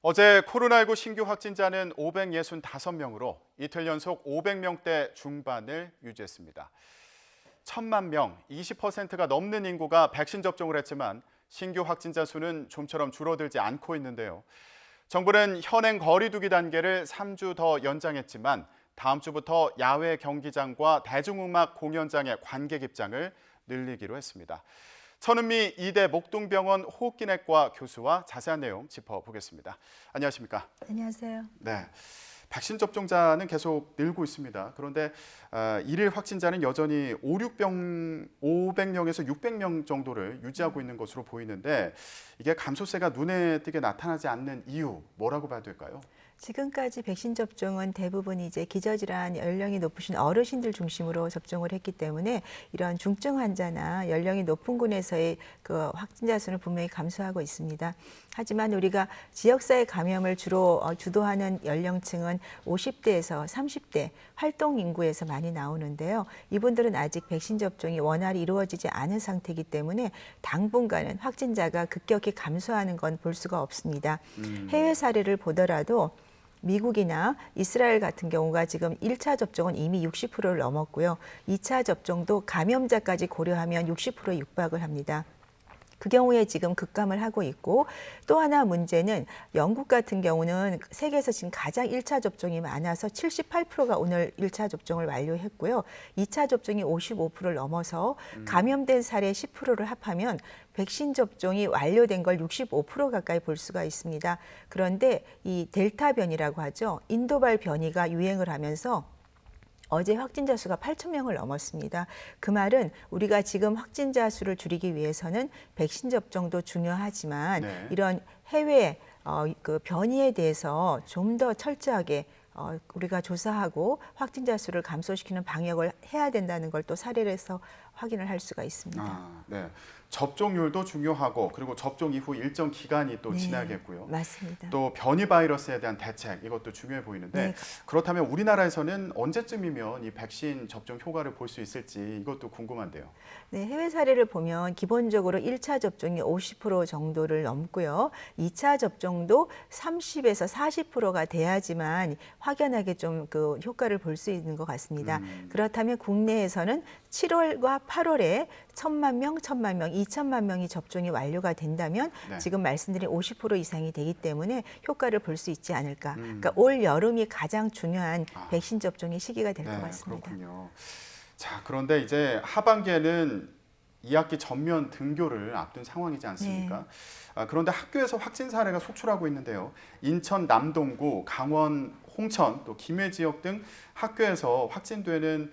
어제 코로나19 신규 확진자는 565명으로 이틀 연속 500명대 중반을 유지했습니다. 1,000만 명, 20%가 넘는 인구가 백신 접종을 했지만 신규 확진자 수는 좀처럼 줄어들지 않고 있는데요. 정부는 현행 거리 두기 단계를 3주 더 연장했지만 다음 주부터 야외 경기장과 대중음악 공연장의 관객 입장을 늘리기로 했습니다. 천은미 이대 목동병원 호흡기내과 교수와 자세한 내용 짚어보겠습니다. 안녕하십니까? 안녕하세요. 네, 백신 접종자는 계속 늘고 있습니다. 그런데 일일 확진자는 여전히 500명에서 600명 정도를 유지하고 있는 것으로 보이는데 이게 감소세가 눈에 띄게 나타나지 않는 이유 뭐라고 봐야 될까요? 지금까지 백신 접종은 대부분 이제 기저질환 연령이 높으신 어르신들 중심으로 접종을 했기 때문에 이런 중증 환자나 연령이 높은 군에서의 그 확진자 수는 분명히 감소하고 있습니다. 하지만 우리가 지역사회 감염을 주로 주도하는 연령층은 50대에서 30대 활동 인구에서 많이 나오는데요. 이분들은 아직 백신 접종이 원활히 이루어지지 않은 상태이기 때문에 당분간은 확진자가 급격히 감소하는 건 볼 수가 없습니다. 해외 사례를 보더라도 미국이나 이스라엘 같은 경우가 지금 1차 접종은 이미 60%를 넘었고요. 2차 접종도 감염자까지 고려하면 60%에 육박을 합니다. 그 경우에 지금 급감을 하고 있고 또 하나 문제는 영국 같은 경우는 세계에서 지금 가장 1차 접종이 많아서 78%가 오늘 1차 접종을 완료했고요. 2차 접종이 55%를 넘어서 감염된 사례 10%를 합하면 백신 접종이 완료된 걸 65% 가까이 볼 수가 있습니다. 그런데 이 델타 변이라고 하죠. 인도발 변이가 유행을 하면서 어제 확진자 수가 8,000명을 넘었습니다. 그 말은 우리가 지금 확진자 수를 줄이기 위해서는 백신 접종도 중요하지만 이런 해외 그 변이에 대해서 좀 더 철저하게 우리가 조사하고 확진자 수를 감소시키는 방역을 해야 된다는 걸 또 사례에서 확인을 할 수가 있습니다. 네. 접종률도 중요하고 그리고 접종 이후 일정 기간이 또 네, 지나겠고요. 맞습니다. 또 변이 바이러스에 대한 대책 이것도 중요해 보이는데 네. 그렇다면 우리나라에서는 언제쯤이면 이 백신 접종 효과를 볼 수 있을지 이것도 궁금한데요. 네, 해외 사례를 보면 기본적으로 1차 접종이 50% 정도를 넘고요. 2차 접종도 30에서 40%가 돼야지만 확연하게 좀 그 효과를 볼 수 있는 것 같습니다. 그렇다면 국내에서는 7월과 8월에 1,000만 명, 2천만 명이 접종이 완료가 된다면 지금 말씀드린 50% 이상이 되기 때문에 효과를 볼 수 있지 않을까. 그러니까 올 여름이 가장 중요한 백신 접종의 시기가 될 것 같습니다. 그렇군요. 자, 그런데 이제 하반기에는 2학기 전면 등교를 앞둔 상황이지 않습니까? 그런데 학교에서 확진 사례가 속출하고 있는데요. 인천 남동구, 강원 홍천, 또 김해 지역 등 학교에서 확진되는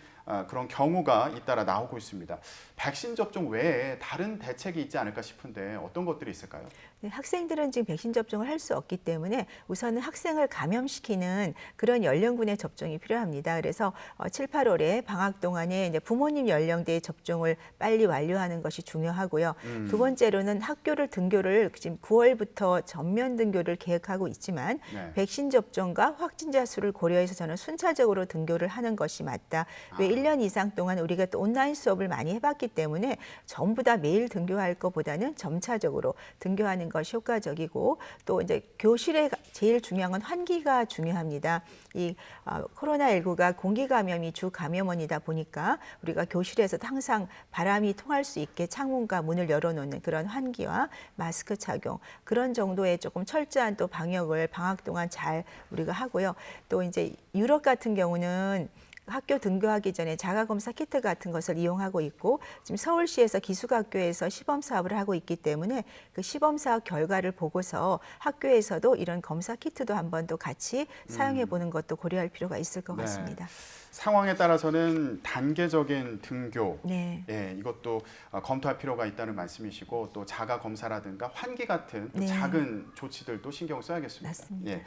그런 경우가 잇따라 나오고 있습니다. 백신 접종 외에 다른 대책이 있지 않을까 싶은데 어떤 것들이 있을까요? 네, 학생들은 지금 백신 접종을 할 수 없기 때문에 우선은 학생을 감염시키는 그런 연령군의 접종이 필요합니다. 그래서 7, 8월에 방학 동안에 이제 부모님 연령대의 접종을 빨리 완료하는 것이 중요하고요. 두 번째로는 학교를 등교를 지금 9월부터 전면 등교를 계획하고 있지만 백신 접종과 확진자 수를 고려해서 저는 순차적으로 등교를 하는 것이 맞다. 왜 1년 이상 동안 우리가 또 온라인 수업을 많이 해봤기 때문에 전부 다 매일 등교할 것보다는 점차적으로 등교하는 것이 효과적이고 또 이제 교실에 제일 중요한 건 환기가 중요합니다. 이 코로나19가 공기 감염이 주 감염원이다 보니까 우리가 교실에서 항상 바람이 통할 수 있게 창문과 문을 열어놓는 그런 환기와 마스크 착용 그런 정도의 조금 철저한 또 방역을 방학 동안 잘 우리가 하고요. 또 이제 유럽 같은 경우는 학교 등교하기 전에 자가검사 키트 같은 것을 이용하고 있고 지금 서울시에서 기숙학교에서 시범 사업을 하고 있기 때문에 그 시범 사업 결과를 보고서 학교에서도 이런 검사 키트도 한번 또 같이 사용해 보는 것도 고려할 필요가 있을 것 같습니다. 상황에 따라서는 단계적인 등교, 네. 이것도 검토할 필요가 있다는 말씀이시고 또 자가 검사라든가 환기 같은 또 작은 조치들도 신경 써야겠습니다. 맞습니다.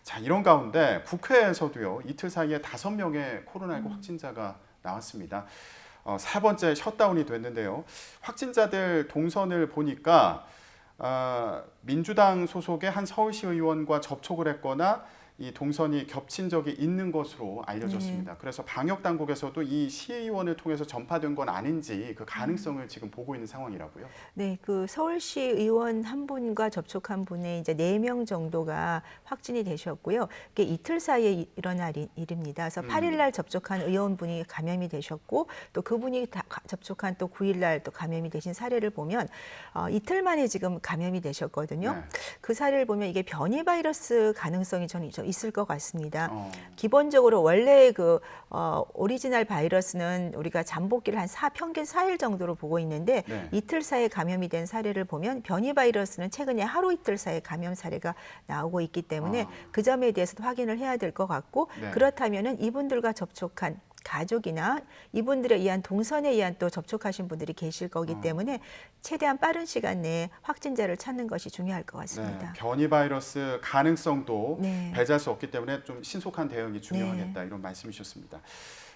자, 이런 가운데 국회에서도요 이틀 사이에 5명의 코로나19 확진자가 나왔습니다. 4번째 셧다운이 됐는데요. 확진자들 동선을 보니까 민주당 소속의 한 서울시 의원과 접촉을 했거나 이 동선이 겹친 적이 있는 것으로 알려졌습니다. 그래서 방역 당국에서도 이 시의원을 통해서 전파된 건 아닌지 그 가능성을 지금 보고 있는 상황이라고요. 네, 그 서울시 의원 한 분과 접촉한 분의 이제 4명 정도가 확진이 되셨고요. 이게 이틀 사이에 일어날 일입니다. 그래서 8일 날 접촉한 의원분이 감염이 되셨고 또 그분이 접촉한 또 9일 날 또 감염이 되신 사례를 보면 이틀 만에 지금 감염이 되셨거든요. 네. 그 사례를 보면 이게 변이 바이러스 가능성이 저는 있을 것 같습니다. 어. 기본적으로 원래 그 오리지널 바이러스는 우리가 잠복기를 한 평균 4일 정도로 보고 있는데 네. 이틀 사이에 감염이 된 사례를 보면 변이 바이러스는 최근에 하루 이틀 사이에 감염 사례가 나오고 있기 때문에 그 점에 대해서도 확인을 해야 될 것 같고 네. 그렇다면은 이분들과 접촉한 가족이나 이분들에 의한 동선에 의한 또 접촉하신 분들이 계실 거기 때문에 최대한 빠른 시간 내에 확진자를 찾는 것이 중요할 것 같습니다. 네, 변이 바이러스 가능성도 네. 배제할 수 없기 때문에 좀 신속한 대응이 중요하겠다 이런 말씀이셨습니다.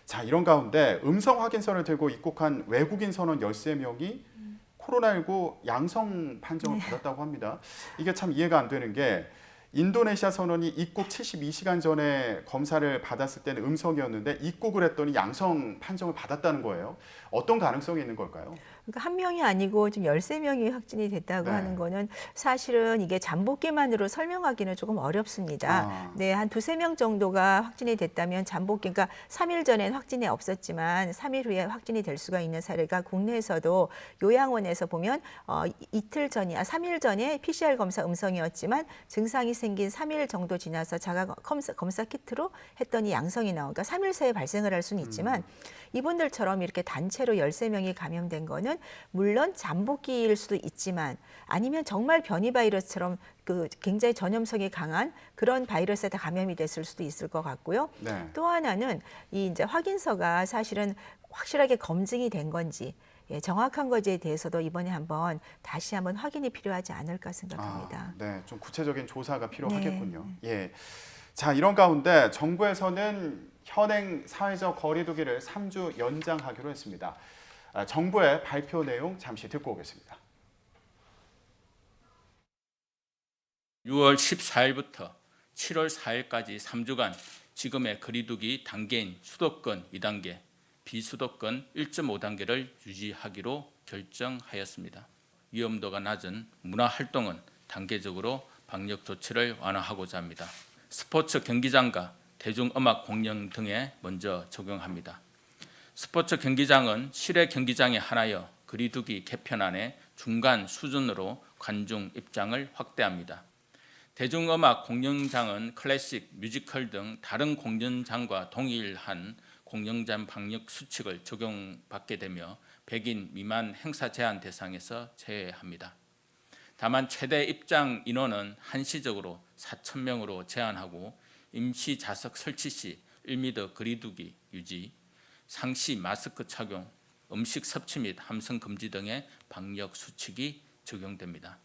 자, 이런 가운데 음성 확인서를 들고 입국한 외국인 선원 13명이 코로나19 양성 판정을 받았다고 합니다. 이게 참 이해가 안 되는 게 인도네시아 선원이 입국 72시간 전에 검사를 받았을 때는 음성이었는데 입국을 했더니 양성 판정을 받았다는 거예요. 어떤 가능성이 있는 걸까요? 그러니까 한 명이 아니고 지금 13명이 확진이 됐다고 네. 하는 거는 사실은 이게 잠복기만으로 설명하기는 조금 어렵습니다. 네, 한 2~3명 정도가 확진이 됐다면 잠복기, 그러니까 3일 전엔 확진이 없었지만 3일 후에 확진이 될 수가 있는 사례가 국내에서도 요양원에서 보면 이틀 전이야 3일 전에 PCR 검사 음성이었지만 증상이 생긴 3일 정도 지나서 자가 검사 키트로 했더니 양성이 나오니까 3일 사이에 발생을 할 수는 있지만 이분들처럼 이렇게 단체로 13명이 감염된 거는 물론 잠복기일 수도 있지만 아니면 정말 변이 바이러스처럼 그 굉장히 전염성이 강한 그런 바이러스에 다 감염이 됐을 수도 있을 것 같고요. 네. 또 하나는 이 이제 확인서가 사실은 확실하게 검증이 된 건지 정확한 것에 대해서도 이번에 다시 한번 확인이 필요하지 않을까 생각합니다. 네, 좀 구체적인 조사가 필요하겠군요. 예. 자, 이런 가운데 정부에서는 현행 사회적 거리두기를 3주 연장하기로 했습니다. 정부의 발표 내용 잠시 듣고 오겠습니다. 6월 14일부터 7월 4일까지 3주간 지금의 거리두기 단계인 수도권 2단계, 비수도권 1.5단계를 유지하기로 결정하였습니다. 위험도가 낮은 문화활동은 단계적으로 방역 조치를 완화하고자 합니다. 스포츠 경기장과 대중음악 공연 등에 먼저 적용합니다. 스포츠 경기장은 실외 경기장에 한하여 거리두기 개편안의 중간 수준으로 관중 입장을 확대합니다. 대중음악 공연장은 클래식, 뮤지컬 등 다른 공연장과 동일한 공연장 방역 수칙을 적용받게 되며 100인 미만 행사 제한 대상에서 제외합니다. 다만 최대 입장 인원은 한시적으로 4,000명으로 제한하고 임시 좌석 설치 시 1m 거리두기 유지, 상시 마스크 착용, 음식 섭취 및 함성 금지 등의 방역 수칙이 적용됩니다.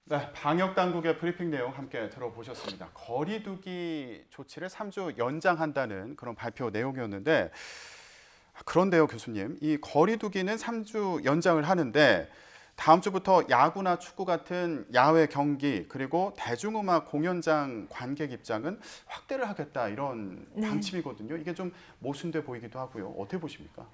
네, 방역 당국의 브리핑 내용 함께 들어보셨습니다. 거리두기 조치를 3주 연장한다는 그런 발표 내용이었는데 그런데요, 교수님, 이 거리두기는 3주 연장을 하는데 다음 주부터 야구나 축구 같은 야외 경기 그리고 대중음악 공연장 관객 입장은 확대를 하겠다 이런 방침이거든요. 이게 좀 모순돼 보이기도 하고요. 어떻게 보십니까?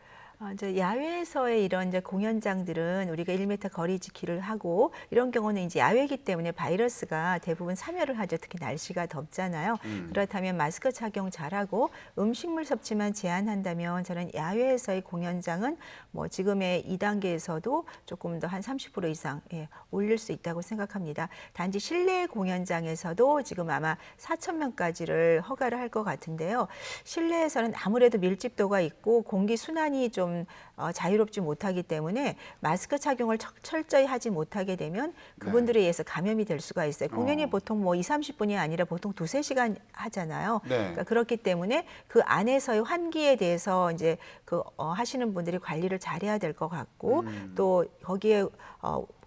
이제 야외에서의 이런 이제 공연장들은 우리가 1m 거리 지키를 하고 이런 경우는 이제 야외이기 때문에 바이러스가 대부분 참여를 하죠. 특히 날씨가 덥잖아요. 그렇다면 마스크 착용 잘하고 음식물 섭취만 제한한다면 저는 야외에서의 공연장은 뭐 지금의 2단계에서도 조금 더 한 30% 이상 올릴 수 있다고 생각합니다. 단지 실내 공연장에서도 지금 아마 4,000명까지를 허가를 할 것 같은데요. 실내에서는 아무래도 밀집도가 있고 공기 순환이 좀 자유롭지 못하기 때문에 마스크 착용을 철저히 하지 못하게 되면 그분들에 의해서 감염이 될 수가 있어요. 공연이 보통 뭐 20~30분이 아니라 보통 2~3시간 하잖아요. 그러니까 그렇기 때문에 그 안에서의 환기에 대해서 이제 하시는 분들이 관리를 잘해야 될 것 같고 또 거기에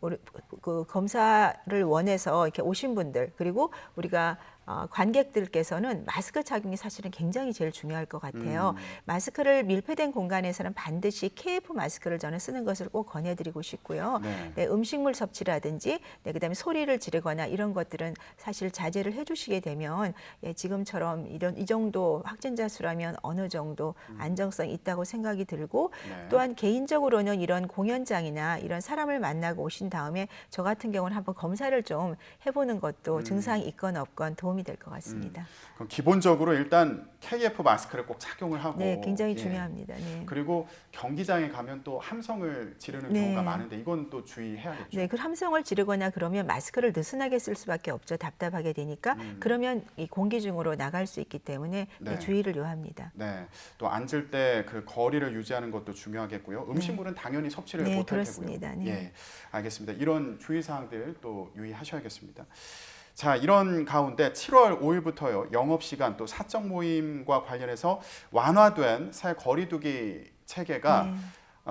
우리 그 검사를 원해서 이렇게 오신 분들 그리고 우리가 관객들께서는 마스크 착용이 사실은 굉장히 제일 중요할 것 같아요. 마스크를 밀폐된 공간에서는 반드시 KF 마스크를 저는 쓰는 것을 꼭 권해드리고 싶고요. 네. 네, 음식물 섭취라든지 그다음에 소리를 지르거나 이런 것들은 사실 자제를 해주시게 되면 지금처럼 이 정도 확진자 수라면 어느 정도 안정성이 있다고 생각이 들고 네. 또한 개인적으로는 이런 공연장이나 이런 사람을 만나고 오신 다음에 저 같은 경우는 한번 검사를 좀 해보는 것도 증상이 있건 없건 도움이 될 것 같습니다. 그럼 기본적으로 일단 KF 마스크를 꼭 착용을 하고 네, 굉장히 중요합니다. 네. 그리고 경기장에 가면 또 함성을 지르는 네. 경우가 많은데 이건 또 주의해야겠죠. 네, 그 함성을 지르거나 그러면 마스크를 느슨하게 쓸 수밖에 없죠. 답답하게 되니까 그러면 이 공기 중으로 나갈 수 있기 때문에 네. 주의를 요합니다. 네, 또 앉을 때 그 거리를 유지하는 것도 중요하겠고요. 음식물은 당연히 섭취를 네, 못할 그렇습니다. 테고요. 네. 예, 알겠습니다. 이런 주의 사항들 또 유의하셔야겠습니다. 자, 이런 가운데 7월 5일부터요. 영업시간 또 사적 모임과 관련해서 완화된 사회 거리두기 체계가 네.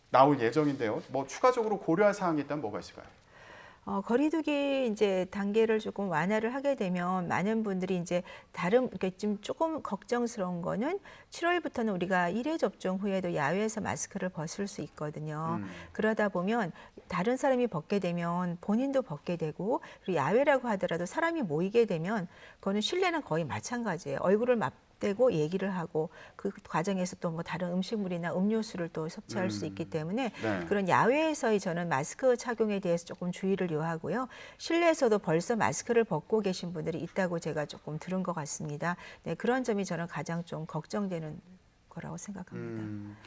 나올 예정인데요. 뭐 추가적으로 고려할 사항이 있다면 뭐가 있을까요? 거리두기 이제 단계를 조금 완화를 하게 되면 많은 분들이 이제 그러니까 좀 조금 걱정스러운 거는 7월부터는 우리가 1회 접종 후에도 야외에서 마스크를 벗을 수 있거든요. 그러다 보면 다른 사람이 벗게 되면 본인도 벗게 되고 그리고 야외라고 하더라도 사람이 모이게 되면 그거는 실내는 거의 마찬가지예요. 얼굴을 맞대고 얘기를 하고 그 과정에서 또 뭐 다른 음식물이나 음료수를 또 섭취할 수 있기 때문에 네. 그런 야외에서의 저는 마스크 착용에 대해서 조금 주의를 요하고요. 실내에서도 벌써 마스크를 벗고 계신 분들이 있다고 제가 조금 들은 것 같습니다. 네, 그런 점이 저는 가장 좀 걱정되는 거라고 생각합니다.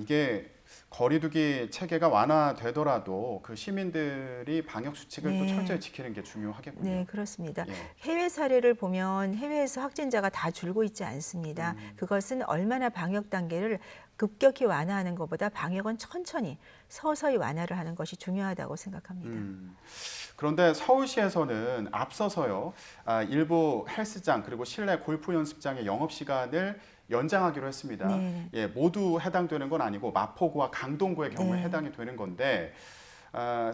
이게 거리두기 체계가 완화되더라도 그 시민들이 방역 수칙을 또 네. 철저히 지키는 게 중요하겠군요. 네, 그렇습니다. 예. 해외 사례를 보면 해외에서 확진자가 다 줄고 있지 않습니다. 그것은 얼마나 방역 단계를 급격히 완화하는 것보다 방역은 천천히 서서히 완화를 하는 것이 중요하다고 생각합니다. 그런데 서울시에서는 앞서서요, 일부 헬스장 그리고 실내 골프 연습장의 영업 시간을 연장하기로 했습니다. 네. 예, 모두 해당되는 건 아니고 마포구와 강동구의 경우에 네. 해당이 되는 건데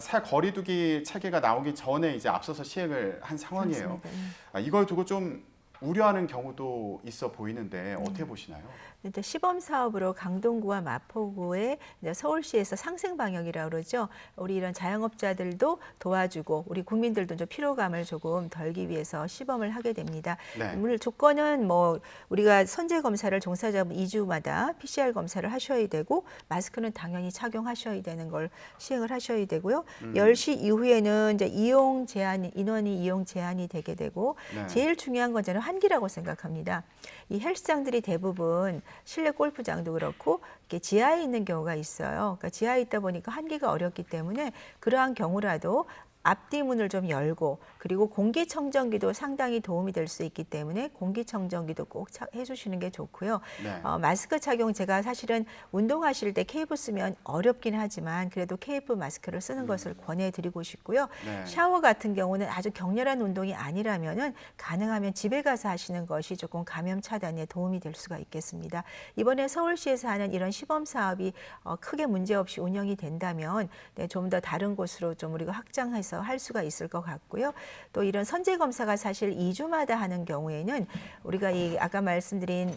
새 거리두기 체계가 나오기 전에 이제 앞서서 시행을 한 상황이에요. 그렇습니다. 이걸 두고 좀 우려하는 경우도 있어 보이는데 어떻게 보시나요? 일단 시범 사업으로 강동구와 마포구에 이제 서울시에서 상생 방역이라고 그러죠. 우리 이런 자영업자들도 도와주고 우리 국민들도 좀 피로감을 조금 덜기 위해서 시범을 하게 됩니다. 네. 물론 조건은 뭐 우리가 선제 검사를 종사자분 2주마다 PCR 검사를 하셔야 되고 마스크는 당연히 착용하셔야 되는 걸 시행을 하셔야 되고요. 10시 이후에는 이제 인원이 이용 제한이 되게 되고 네. 제일 중요한 건 저는 환기라고 생각합니다. 이 헬스장들이 대부분 실내 골프장도 그렇고 이렇게 지하에 있는 경우가 있어요. 그러니까 지하에 있다 보니까 환기가 어렵기 때문에 그러한 경우라도 앞뒤 문을 좀 열고 그리고 공기청정기도 상당히 도움이 될 수 있기 때문에 공기청정기도 꼭 해주시는 게 좋고요. 네. 마스크 착용 제가 사실은 운동하실 때 KF 쓰면 어렵긴 하지만 그래도 KF 마스크를 쓰는 것을 권해드리고 싶고요. 네. 샤워 같은 경우는 아주 격렬한 운동이 아니라면은 가능하면 집에 가서 하시는 것이 조금 감염 차단에 도움이 될 수가 있겠습니다. 이번에 서울시에서 하는 이런 시범 사업이 크게 문제 없이 운영이 된다면 좀 더 다른 곳으로 좀 우리가 확장해서 할 수가 있을 것 같고요. 또 이런 선제 검사가 사실 2주마다 하는 경우에는 우리가 이 아까 말씀드린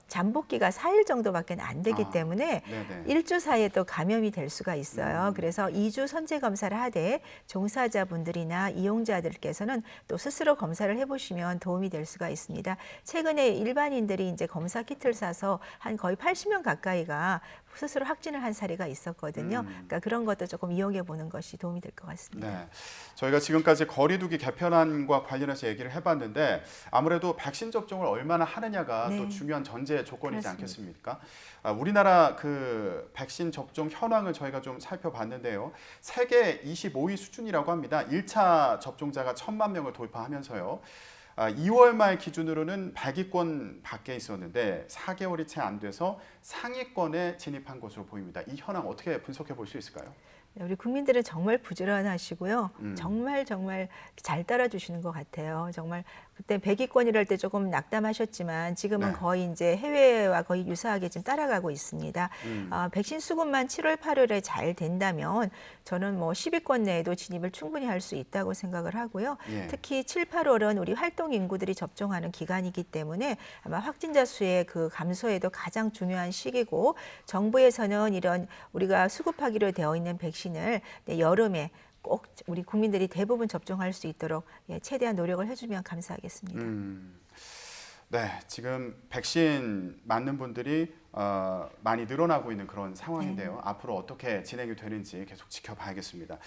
잠복기가 4일 정도밖에 안 되기 때문에 네네. 1주 사이에 또 감염이 될 수가 있어요. 그래서 2주 선제 검사를 하되 종사자분들이나 이용자들께서는 또 스스로 검사를 해보시면 도움이 될 수가 있습니다. 최근에 일반인들이 이제 검사 키트를 사서 한 거의 80명 가까이가 스스로 확진을 한 사례가 있었거든요. 그러니까 그런 것도 조금 이용해 보는 것이 도움이 될 것 같습니다. 네, 저희가 지금까지 거리두기 개편안과 관련해서 얘기를 해봤는데 아무래도 백신 접종을 얼마나 하느냐가 네. 또 중요한 전제 조건이지 그렇습니다. 않겠습니까? 우리나라 그 백신 접종 현황을 저희가 좀 살펴봤는데요. 세계 25위 수준이라고 합니다. 1차 접종자가 1,000만 명을 돌파하면서요. 2월 말 기준으로는 100위권 밖에 있었는데 4개월이 채 안 돼서 상위권에 진입한 것으로 보입니다. 이 현황 어떻게 분석해 볼 수 있을까요? 우리 국민들은 정말 부지런하시고요. 정말 잘 따라주시는 것 같아요. 정말 그때 100위권이랄 때 조금 낙담하셨지만 지금은 네. 거의 이제 해외와 거의 유사하게 지금 따라가고 있습니다. 백신 수급만 7월, 8월에 잘 된다면 저는 뭐 10위권 내에도 진입을 충분히 할 수 있다고 생각을 하고요. 예. 특히 7, 8월은 우리 활동 인구들이 접종하는 기간이기 때문에 아마 확진자 수의 그 감소에도 가장 중요한 시기고 정부에서는 이런 우리가 수급하기로 되어 있는 백신을 여름에 꼭 우리 국민들이 대부분 접종할 수 있도록 최대한 노력을 해주면 감사하겠습니다. 네, 지금 백신 맞는 분들이 많이 늘어나고 있는 그런 상황인데요. 네. 앞으로 어떻게 진행이 되는지 계속 지켜봐야겠습니다.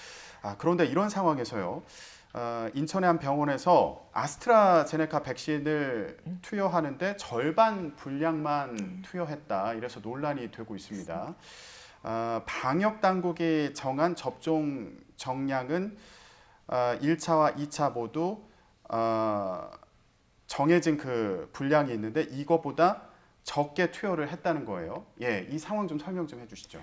그런데 이런 상황에서요. 인천의 한 병원에서 아스트라제네카 백신을 투여하는데 절반 분량만 투여했다. 이래서 논란이 되고 있습니다. 방역 당국이 정한 접종 정량은 1차와 2차 모두 정해진 그 분량이 있는데 이거보다 적게 투여를 했다는 거예요. 예, 이 상황 좀 설명 좀 해주시죠.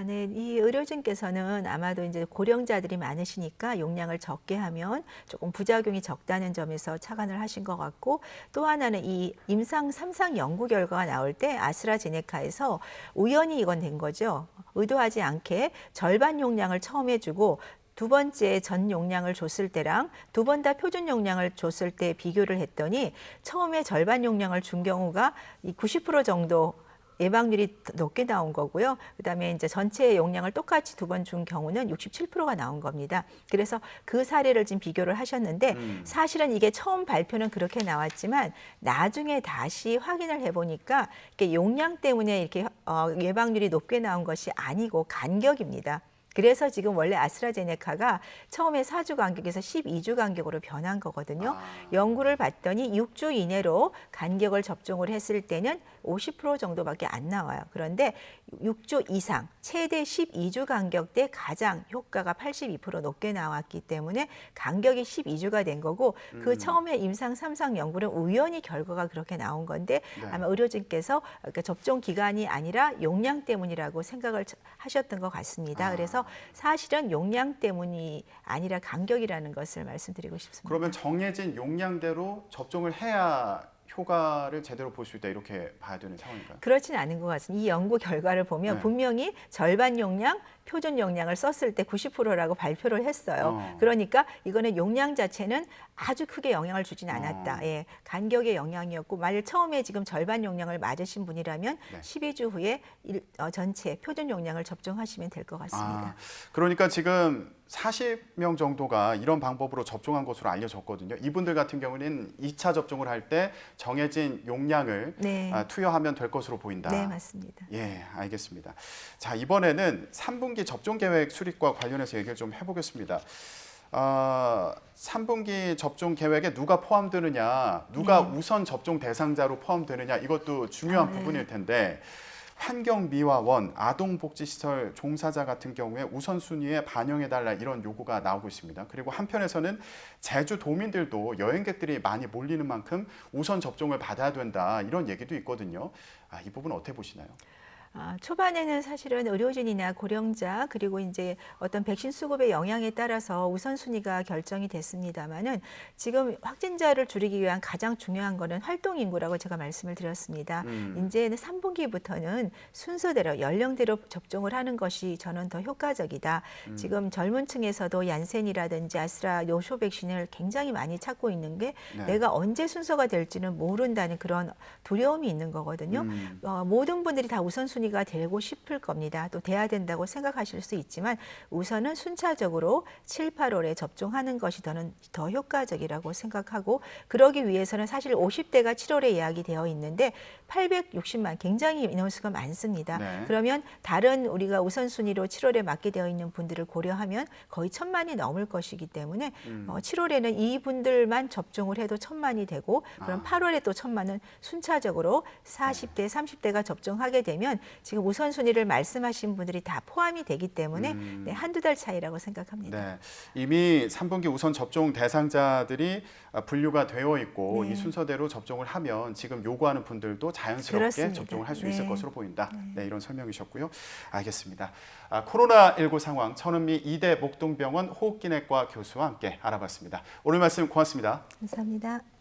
네, 이 의료진께서는 아마도 이제 고령자들이 많으시니까 용량을 적게 하면 조금 부작용이 적다는 점에서 착안을 하신 것 같고, 또 하나는 이 임상 3상 연구 결과가 나올 때 아스트라제네카에서 우연히 이건 된 거죠. 의도하지 않게 절반 용량을 처음 해주고 두 번째 전 용량을 줬을 때랑 두 번 다 표준 용량을 줬을 때 비교를 했더니 처음에 절반 용량을 준 경우가 이 90% 정도 예방률이 높게 나온 거고요. 그다음에 이제 전체 용량을 똑같이 두 번 준 경우는 67%가 나온 겁니다. 그래서 그 사례를 지금 비교를 하셨는데 사실은 이게 처음 발표는 그렇게 나왔지만 나중에 다시 확인을 해보니까 이게 용량 때문에 이렇게 예방률이 높게 나온 것이 아니고 간격입니다. 그래서 지금 원래 아스트라제네카가 처음에 4주 간격에서 12주 간격으로 변한 거거든요. 연구를 봤더니 6주 이내로 간격을 접종을 했을 때는 50% 정도밖에 안 나와요. 그런데 6주 이상, 최대 12주 간격 때 가장 효과가 82% 높게 나왔기 때문에 간격이 12주가 된 거고 그 처음에 임상 3상 연구는 우연히 결과가 그렇게 나온 건데 네. 아마 의료진께서 그러니까 접종 기간이 아니라 용량 때문이라고 생각을 하셨던 것 같습니다. 그래서 사실은 용량 때문이 아니라 간격이라는 것을 말씀드리고 싶습니다. 그러면 정해진 용량대로 접종을 해야 효과를 제대로 볼 수 있다 이렇게 봐야 되는 상황인가요? 그렇지는 않은 것 같습니다. 이 연구 결과를 보면 네. 분명히 절반 용량, 표준 용량을 썼을 때 90%라고 발표를 했어요. 어. 그러니까 이거는 용량 자체는 아주 크게 영향을 주진 않았다. 예, 간격의 영향이었고 만일 처음에 지금 절반 용량을 맞으신 분이라면 네. 12주 후에 전체 표준 용량을 접종하시면 될 것 같습니다. 그러니까 지금 40명 정도가 이런 방법으로 접종한 것으로 알려졌거든요. 이분들 같은 경우는 2차 접종을 할 때 정해진 용량을 네. 투여하면 될 것으로 보인다. 네, 맞습니다. 예, 알겠습니다. 자, 이번에는 3분기 접종 계획 수립과 관련해서 얘기를 좀 해보겠습니다. 3분기 접종 계획에 누가 포함되느냐, 누가 우선 접종 대상자로 포함되느냐 이것도 중요한 부분일 텐데 환경미화원, 아동복지시설 종사자 같은 경우에 우선순위에 반영해달라 이런 요구가 나오고 있습니다. 그리고 한편에서는 제주도민들도 여행객들이 많이 몰리는 만큼 우선 접종을 받아야 된다 이런 얘기도 있거든요. 이 부분 어떻게 보시나요? 초반에는 사실은 의료진이나 고령자 그리고 이제 어떤 백신 수급의 영향에 따라서 우선순위가 결정이 됐습니다만은 지금 확진자를 줄이기 위한 가장 중요한 거는 활동 인구라고 제가 말씀을 드렸습니다. 이제는 3분기부터는 순서대로 연령대로 접종을 하는 것이 저는 더 효과적이다. 지금 젊은 층에서도 얀센이라든지 아스트라 요쇼 백신을 굉장히 많이 찾고 있는 게 네. 내가 언제 순서가 될지는 모른다는 그런 두려움이 있는 거거든요. 모든 분들이 다 우선순위가 되고 싶을 겁니다. 또 돼야 된다고 생각하실 수 있지만 우선은 순차적으로 7, 8월에 접종하는 것이 더 효과적이라고 생각하고 그러기 위해서는 사실 50대가 7월에 예약이 되어 있는데 860만 굉장히 인원수가 많습니다. 네. 그러면 다른 우리가 우선순위로 7월에 맞게 되어 있는 분들을 고려하면 거의 1,000만이 넘을 것이기 때문에 7월에는 이분들만 접종을 해도 1,000만이 되고 그럼 8월에 또 1,000만은 순차적으로 40대, 30대가 접종하게 되면 지금 우선순위를 말씀하신 분들이 다 포함이 되기 때문에 네, 한두 달 차이라고 생각합니다. 네, 이미 3분기 우선 접종 대상자들이 분류가 되어 있고 네. 이 순서대로 접종을 하면 지금 요구하는 분들도 자연스럽게 그렇습니다. 접종을 할 수 네. 있을 것으로 보인다. 네, 이런 설명이셨고요. 알겠습니다. 코로나19 상황 천은미 이대 목동병원 호흡기내과 교수와 함께 알아봤습니다. 오늘 말씀 고맙습니다. 감사합니다.